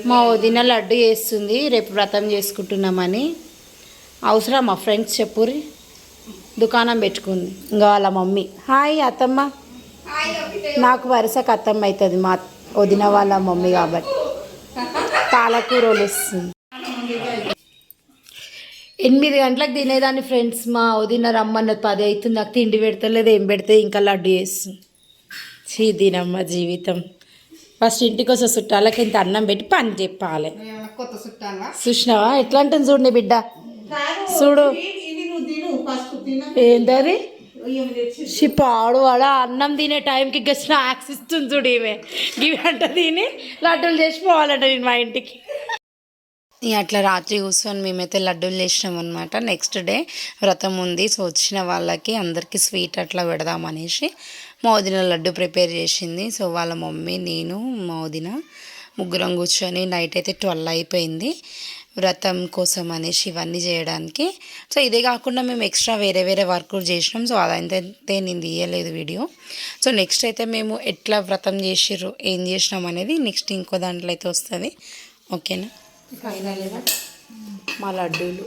మా వదిన లడ్డు చేస్తుంది, రేపు వ్రతం చేసుకుంటున్నామని. అవసరం మా ఫ్రెండ్స్ చెప్పురి, దుకాణం పెట్టుకుంది ఇంకా వాళ్ళ మమ్మీ. హాయ్ అత్తమ్మ, నాకు వరుసకు అత్తమ్మ అవుతుంది మా వదిన వాళ్ళ మమ్మీ కాబట్టి. పాలకూరలు ఇస్తుంది. 8 గంటలకు తినేదాన్ని ఫ్రెండ్స్, మా వదిన రమ్మన్నది 10 అవుతుంది. నాకు తిండి పెడతలేదు, ఏం పెడితే ఇంకా లడ్డు చేస్తుంది. దీనమ్మ జీవితం. ఫస్ట్ ఇంటికి వస్తే చుట్టాలకి ఇంత అన్నం పెట్టి పని చెప్పాలి. చూసినావా ఎట్లా అంటుంది చూడండి బిడ్డ, చూడు ఏంటది పాడు వాడ అన్నం తినే టైంకి ఇంకా స్నాక్స్ ఇస్తుంది చూడు. ఇవి అంట తిని లడ్డూలు చేసిపోవాలంట నేను మా ఇంటికి. అట్లా రాత్రి కూర్చొని మేమైతే లడ్డూలు చేసినాం అనమాట. నెక్స్ట్ డే వ్రతం ఉంది, సో వచ్చిన వాళ్ళకి అందరికీ స్వీట్ అట్లా పెడదామనేసి మా వదిన లడ్డు ప్రిపేర్ చేసింది. సో వాళ్ళ మమ్మీ, నేను, మా వదిన ముగ్గురం కూర్చొని నైట్ అయితే 12 అయిపోయింది వ్రతం కోసం అనేసి ఇవన్నీ చేయడానికి. సో ఇదే కాకుండా మేము ఎక్స్ట్రా వేరే వేరే వర్క్ చేసినాం. సో అదైతే నేను తీయలేదు వీడియో. సో నెక్స్ట్ అయితే మేము ఎట్లా వ్రతం చేసిర్రు, ఏం చేసినాం అనేది నెక్స్ట్ ఇంకో దాంట్లో అయితే వస్తుంది. ఓకేనా. ఫైనల్గా మా లడ్డూలు